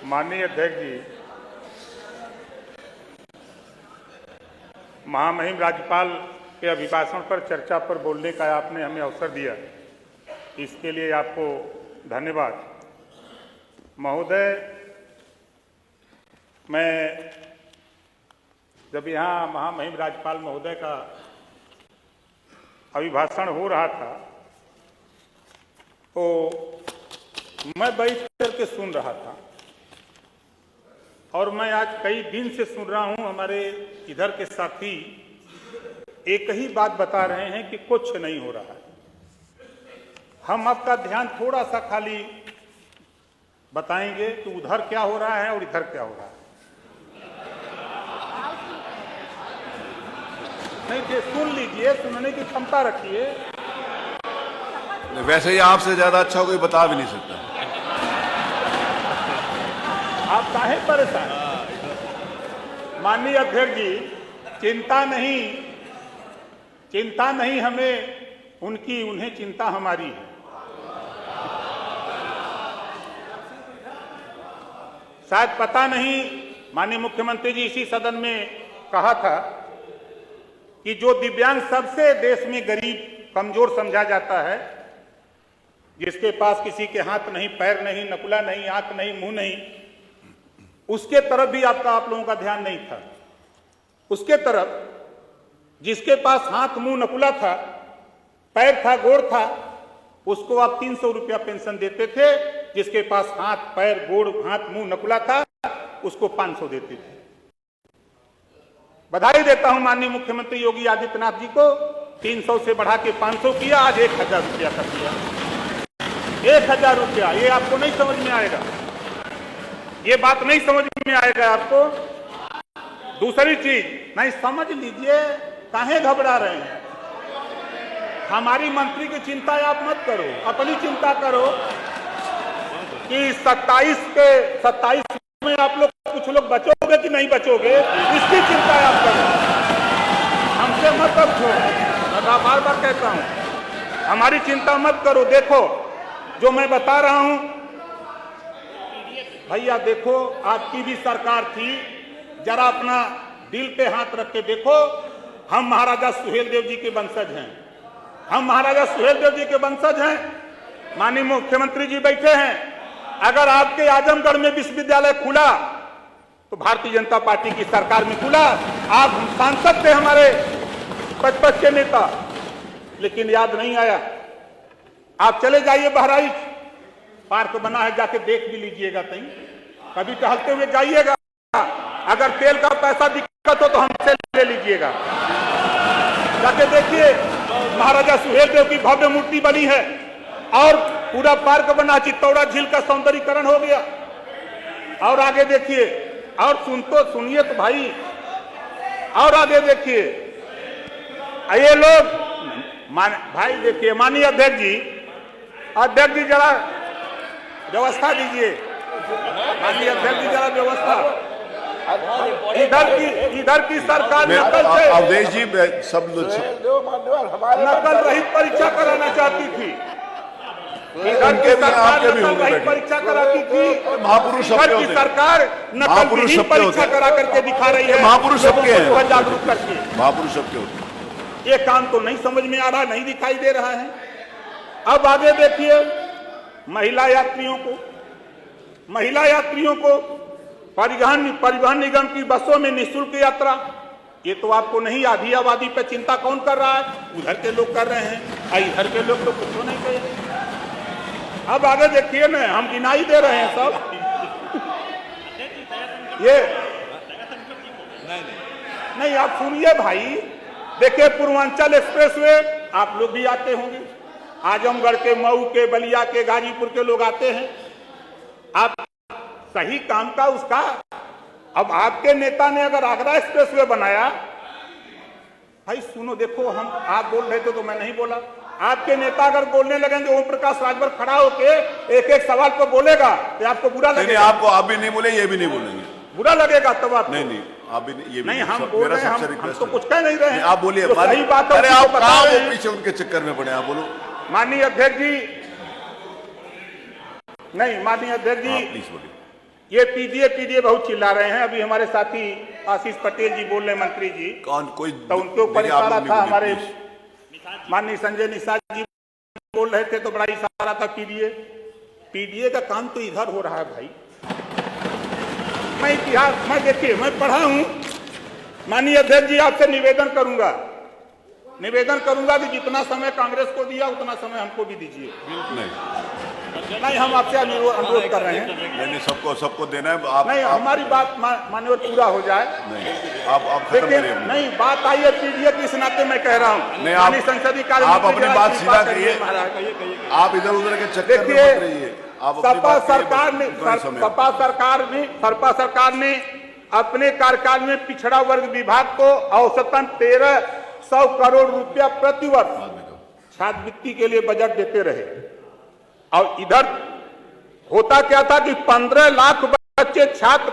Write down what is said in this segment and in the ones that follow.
माननीय अध्यक्ष जी, महामहिम राज्यपाल के अभिभाषण पर चर्चा पर बोलने का आपने हमें अवसर दिया, इसके लिए आपको धन्यवाद। महोदय, मैं जब यहाँ महामहिम राज्यपाल महोदय का अभिभाषण हो रहा था तो मैं बैठ करके सुन रहा था और मैं आज कई दिन से सुन रहा हूं। हमारे इधर के साथी एक ही बात बता रहे हैं कि कुछ नहीं हो रहा है। हम आपका ध्यान थोड़ा सा खाली बताएंगे कि उधर क्या हो रहा है और इधर क्या हो रहा है। नहीं, सुन लीजिए, सुनने की क्षमता रखिए। वैसे ही आपसे ज्यादा अच्छा कोई बता भी नहीं सकता। आप काहे परेशान? माननीय अध्यक्ष जी, चिंता नहीं हमें उनकी, उन्हें चिंता हमारी है। शायद पता नहीं, माननीय मुख्यमंत्री जी इसी सदन में कहा था कि जो दिव्यांग सबसे देश में गरीब कमजोर समझा जाता है, जिसके पास किसी के हाथ नहीं, पैर नहीं, नकुला नहीं, आंख नहीं, मुंह नहीं, उसके तरफ भी आप लोगों का ध्यान नहीं था। उसके तरफ जिसके पास हाथ मुंह नकुला था, पैर था, गोड़ था, उसको आप 300 रुपया पेंशन देते थे। जिसके पास हाथ, पैर, गोड़, हाथ, मुंह नकुला था, उसको 500 देते थे। बधाई देता हूं माननीय मुख्यमंत्री योगी आदित्यनाथ जी को, 300 से बढ़ा के 500 किया, आज 1000 रुपया कर दिया। 1000 रुपया, ये आपको नहीं समझ में आएगा, ये बात नहीं समझ में आएगा आपको। दूसरी चीज नहीं समझ लीजिए, काहे घबरा रहे हैं? हमारी मंत्री की चिंता आप मत करो, अपनी चिंता करो कि 27 में आप लोग कुछ लोग बचोगे कि नहीं बचोगे, इसकी चिंता आप करो। हमसे मत पूछो, मैं बार बार कहता हूं, हमारी चिंता मत करो। देखो जो मैं बता रहा हूं भैया, देखो आपकी भी सरकार थी, जरा अपना दिल पे हाथ रख के देखो। हम महाराजा सुहेलदेव जी के वंशज हैं, हम महाराजा सुहेलदेव जी के वंशज हैं। माननीय मुख्यमंत्री जी बैठे हैं। अगर आपके आजमगढ़ में विश्वविद्यालय खुला तो भारतीय जनता पार्टी की सरकार में खुला। आप सांसद थे हमारे 55 के नेता, लेकिन याद नहीं आया। आप चले जाइए बहराइच, पार्क बना है, जाके देख भी लीजिएगा। कहीं कभी टहलते हुए जाइएगा। अगर तेल का पैसा दिक्कत हो तो हमसे ले लीजिएगा, जाके देखिए। महाराजा सुहेलदेव की भव्य मूर्ति बनी है और पूरा पार्क बना, चित्तौड़ा झील का सौंदर्यीकरण हो गया। और आगे देखिए, और सुनिए तो भाई, और आगे देखिए। ये लोग भाई देखिए, माननीय अध्यक्ष जी जरा व्यवस्था दीजिए। माननीय अध्यक्ष जी जरा व्यवस्था। इधर की सरकार नकल से, अवधेश जी, सब नकल रहित परीक्षा कराना चाहती थी। इधर की सरकार नकल रहित परीक्षा कराती थी, महापुरुष इधर की सरकार नकल रहित परीक्षा करा करके दिखा रही है। महापुरुष सबके हैं, जागरूक करके। महापुरुष सबके होते। ये काम तो नहीं समझ में आ रहा, नहीं दिखाई दे रहा है। अब आगे देखिए, महिला यात्रियों को परिवहन निगम की बसों में निःशुल्क यात्रा। ये तो आपको नहीं, आधी आबादी पे चिंता कौन कर रहा है? उधर के लोग कर रहे हैं, इधर के लोग तो कुछ नहीं कहे। अब आगे देखिए ना, हम गिनाई दे रहे हैं सब। ये नहीं, आप सुनिए भाई। देखिए, पूर्वांचल एक्सप्रेसवे आप लोग भी आते होंगे, आजमगढ़ के, मऊ के, बलिया के, गाजीपुर के लोग आते हैं। आप सही काम का उसका, अब आपके नेता ने अगर आगरा एक्सप्रेसवे बनाया, भाई सुनो, देखो आप बोल रहे थे तो मैं नहीं बोला। आपके नेता अगर बोलने लगेंगे, ओम प्रकाश राजभर खड़ा होके एक एक सवाल पर बोलेगा तो आपको बुरा लगेगा। आपको आप भी नहीं बोले, ये भी नहीं बोलेंगे, बुरा लगेगा तब आप। नहीं आप भी नहीं, ये भी नहीं, हम बोल रहे हैं, हम तो कुछ कह नहीं रहे हैं। आप बोलिए, सही बात है। अरे आप पीछे उनके चक्कर में पड़े, आप बोलो। माननीय अध्यक्ष जी, नहीं माननीय अध्यक्ष जी, प्लीज बोलिए। ये पीडीए बहुत चिल्ला रहे हैं। अभी हमारे साथी आशीष पटेल जी बोल रहे, मंत्री जी, कौन कोई तो उनके ऊपर देखिए, आप इशारा लोग था। नहीं हमारे बोलिए, माननीय संजय निषाद जी बोल रहे थे तो बड़ा इशारा था पीडीए का काम तो इधर हो रहा है भाई। मैं इतिहास मैं देखिए मैं पढ़ा हूं। माननीय अध्यक्ष जी, आपसे निवेदन करूंगा कि जितना समय कांग्रेस को दिया उतना समय हमको भी दीजिए। नहीं, हम आपसे अनुरोध कर रहे हैं। नहीं, सबको देना है। आप नहीं, हमारी बात माननीय पूरा हो जाए। नहीं, आप खत्म देखिए, करिए। नहीं, बात आई है पीडीए की, इस नाते मैं कह रहा हूँ। नहीं, माननीय संसदीय कार्य आप मंत्री अपनी जरा बात सीधा करिए। कहिए। आप इधर उधर के चक्कर में देखिए, मत रहिए। आप अपनी सपा बात करिए, सरकार ने उतना ही समय है। सपा सरकार ने अपने कार्यकाल में पिछड़ा वर्ग विभाग को औसतन 1300 करोड़ रुपया प्रतिवर्ष छात्रवृत्ति के लिए बजट देते रहे। और इधर होता क्या था कि 15 लाख बच्चे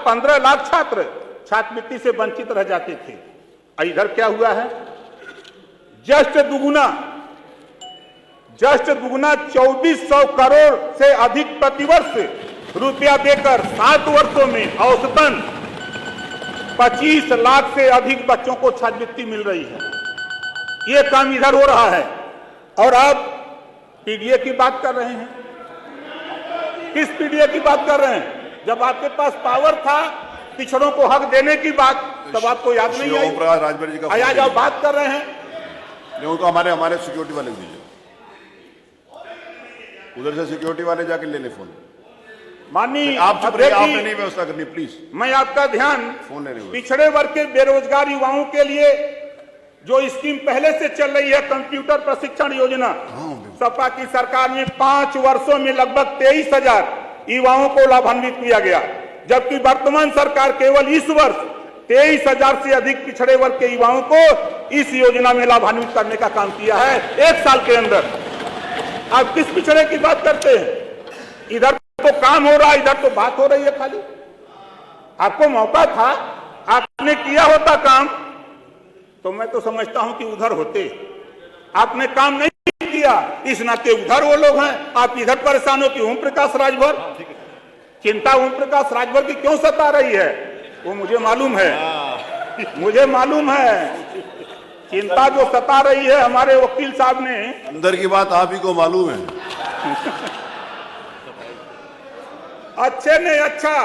15 लाख छात्र छात्रवृत्ति से वंचित रह जाते थे। और इधर क्या हुआ है? जस्ट दुगुना 2400 करोड़ से अधिक प्रतिवर्ष रुपया देकर 7 वर्षों में औसतन 25 लाख से अधिक बच्चों को छात्रवृत्ति मिल रही है। ये काम इधर हो रहा है और आप पीडीए की बात कर रहे हैं। किस पीडीए की बात कर रहे हैं? जब आपके पास पावर था पिछड़ों को हक देने की बात, तब आपको याद नहीं आई? ओम प्रकाश राजभर जी का आज आप बात कर रहे हैं। नहीं, उनको हमारे सिक्योरिटी वाले दीजिए, उधर से सिक्योरिटी वाले जाके ले ले फोन। माननीय आप आपने नहीं व्यवस्था करनी, प्लीज। मैं आपका ध्यान फोन लेने पिछड़े वर्ग के बेरोजगार युवाओं के लिए जो स्कीम पहले से चल रही है, कंप्यूटर प्रशिक्षण योजना, सपा की सरकार में 5 वर्षों में लगभग 23,000 युवाओं को लाभान्वित किया गया, जबकि वर्तमान सरकार केवल इस वर्ष 23,000 से अधिक पिछड़े वर्ग के युवाओं को इस योजना में लाभान्वित करने का काम किया है 1 साल के अंदर। आप किस पिछड़े की बात करते हैं? इधर तो काम हो रहा है, इधर तो बात हो रही है खाली। आपको मौका था, आपने किया होता काम तो मैं तो समझता हूं कि उधर होते। आपने काम नहीं किया, इस नाते उधर वो लोग हैं, आप इधर परेशान हो कि ओम प्रकाश राजभर। चिंता ओम प्रकाश राजभर की क्यों सता रही है वो मुझे मालूम है। चिंता जो सता रही है हमारे वकील साहब ने, अंदर की बात आप ही को मालूम है। अच्छे ने अच्छा,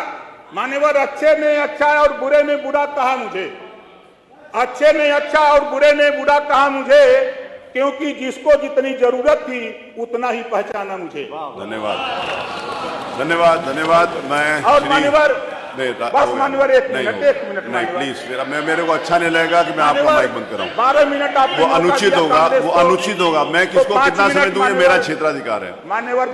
मान्यवर, अच्छे ने अच्छा और बुरे ने बुरा कहा मुझे। अच्छे ने अच्छा और बुरे ने बुरा कहा मुझे, क्योंकि जिसको जितनी जरूरत थी उतना ही पहचाना मुझे। धन्यवाद। मैं और मान्यवर, बस मान्यवर, एक मिनट नहीं, प्लीज। मेरे को अच्छा नहीं लगेगा कि मैं आपका माइक बंद कराऊं। 12 मिनट आप वो अनुचित होगा। मैं किसको कितना समय दूं, ये मेरा क्षेत्राधिकार है। मान्यवर,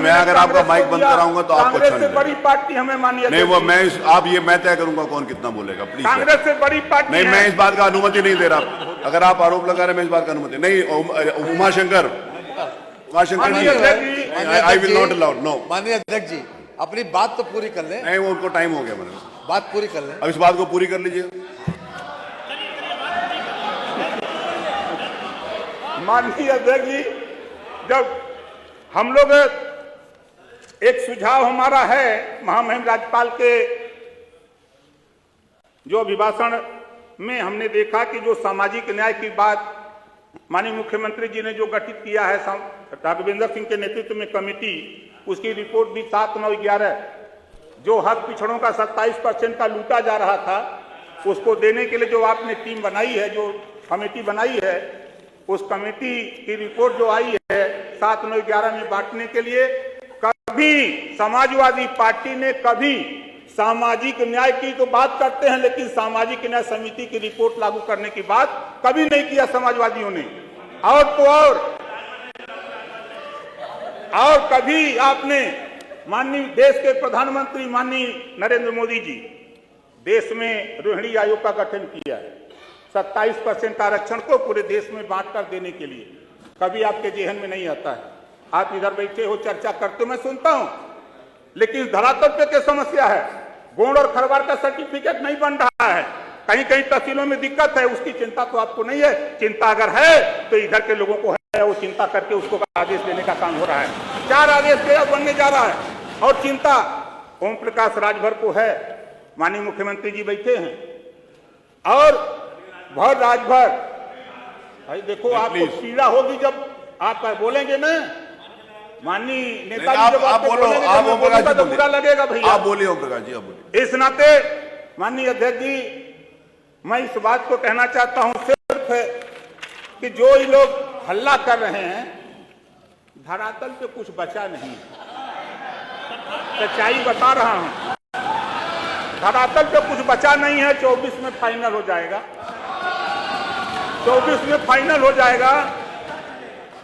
मैं अगर आपका माइक बंद कराऊंगा तो आपको अच्छा नहीं लगेगा। बड़ी पार्टी हमें मानिए नहीं, वो मैं तय करूंगा कौन कितना बोलेगा, प्लीज। कांग्रेस से बड़ी पार्टी नहीं, मैं इस बात का अनुमति नहीं दे रहा। अगर आप आरोप लगा रहे हैं, मैं इस बात का अनुमति नहीं। Umashankar ji, I will not allow. No, माननीय अध्यक्ष जी, अपनी बात तो पूरी कर लें। नहीं, वो उनको टाइम हो गया। मैंने बात पूरी कर लें। अब इस बात को पूरी कर लीजिए। माननीय अध्यक्ष जी, जब हम लोग, एक सुझाव हमारा है महामहिम राज्यपाल के जो अभिभाषण में हमने देखा कि जो सामाजिक न्याय की बात माननीय मुख्यमंत्री जी ने जो गठित किया है राघवेंद्र सिंह के नेतृत्व में कमेटी, उसकी रिपोर्ट भी 7, 9, 11 जो हक पिछड़ों का 27% का लूटा जा रहा था, उसको देने के लिए जो आपने टीम बनाई है, जो कमेटी बनाई है, उस कमेटी की रिपोर्ट जो आई है 7, 9, 11 में बांटने के लिए, कभी समाजवादी पार्टी ने कभी सामाजिक न्याय की तो बात करते हैं, लेकिन सामाजिक न्याय समिति की रिपोर्ट लागू करने की बात कभी नहीं किया समाजवादियों ने। और तो और कभी आपने माननीय देश के प्रधानमंत्री माननीय नरेंद्र मोदी जी देश में रोहिणी आयोग का गठन किया है 27% आरक्षण को पूरे देश में बांट कर देने के लिए, कभी आपके जेहन में नहीं आता है। आप इधर बैठे हो, चर्चा करते हो, मैं सुनता हूं, लेकिन धरातल पे क्या समस्या है? गोंड और खरवार का सर्टिफिकेट नहीं बन रहा है, कहीं कहीं तहसीलों में दिक्कत है, उसकी चिंता तो आपको नहीं है। चिंता अगर है तो इधर के लोगों को है, वो चिंता करके उसको आदेश देने का काम हो रहा है। 4 आदेश बनने जा रहा है। और चिंता ओम प्रकाश राजभर को है, माननीय मुख्यमंत्री जी बैठे हैं, और भर राजभर, भाई देखो आपको पीड़ा होगी जब आप बोलेंगे ना, माननीय नेताजी जब आप बोलो, बोलेंगे आप तो ओम प्रकाश जी तो बुरा लगेगा भैया। आप बोलिए ओम प्रकाश जी, आप बोलिए। इस नाते माननीय अध्यक्ष जी, मैं इस बात को कहना चाहता हूं सिर्फ कि जो ये लोग हल्ला कर रहे हैं, धरातल पे कुछ बचा नहीं, सच्चाई बता रहा हूं, धरातल पे कुछ बचा नहीं है। 24 में फाइनल हो जाएगा, 24 में फाइनल हो जाएगा।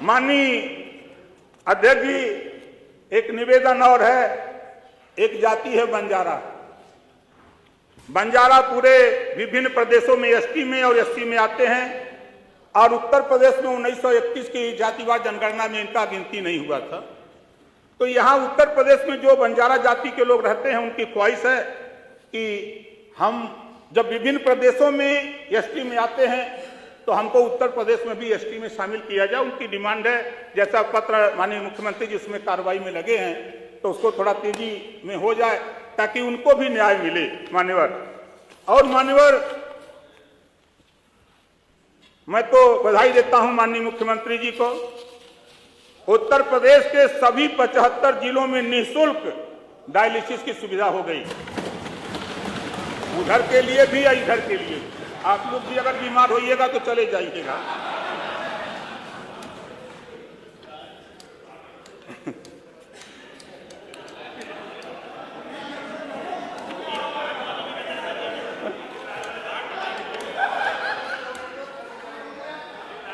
माननीय अध्यक्ष जी, एक निवेदन और है, एक जाति है बंजारा। बंजारा पूरे विभिन्न प्रदेशों में एसटी में और एससी में आते हैं, और उत्तर प्रदेश में 1931 की जातिवार जनगणना में इनका गिनती नहीं हुआ था। तो यहाँ उत्तर प्रदेश में जो बंजारा जाति के लोग रहते हैं, उनकी ख्वाहिश है कि हम जब विभिन्न प्रदेशों में एसटी में आते हैं तो हमको उत्तर प्रदेश में भी एसटी में शामिल किया जाए। उनकी डिमांड है, जैसा पत्र माननीय मुख्यमंत्री जी उसमें कार्रवाई में लगे हैं, तो उसको थोड़ा तेजी में हो जाए ताकि उनको भी न्याय मिले मान्यवर। और मान्यवर, मैं तो बधाई देता हूं माननीय मुख्यमंत्री जी को, उत्तर प्रदेश के सभी 75 जिलों में निःशुल्क डायलिसिस की सुविधा हो गई, उधर के लिए भी या इधर के लिए भी। आप लोग भी अगर बीमार होइएगा तो चले जाइएगा।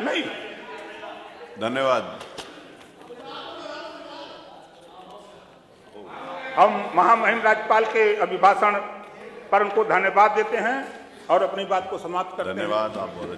नहीं, धन्यवाद। हम महामहिम राज्यपाल के अभिभाषण पर उनको धन्यवाद देते हैं और अपनी बात को समाप्त करते हैं। धन्यवाद, आप बहुत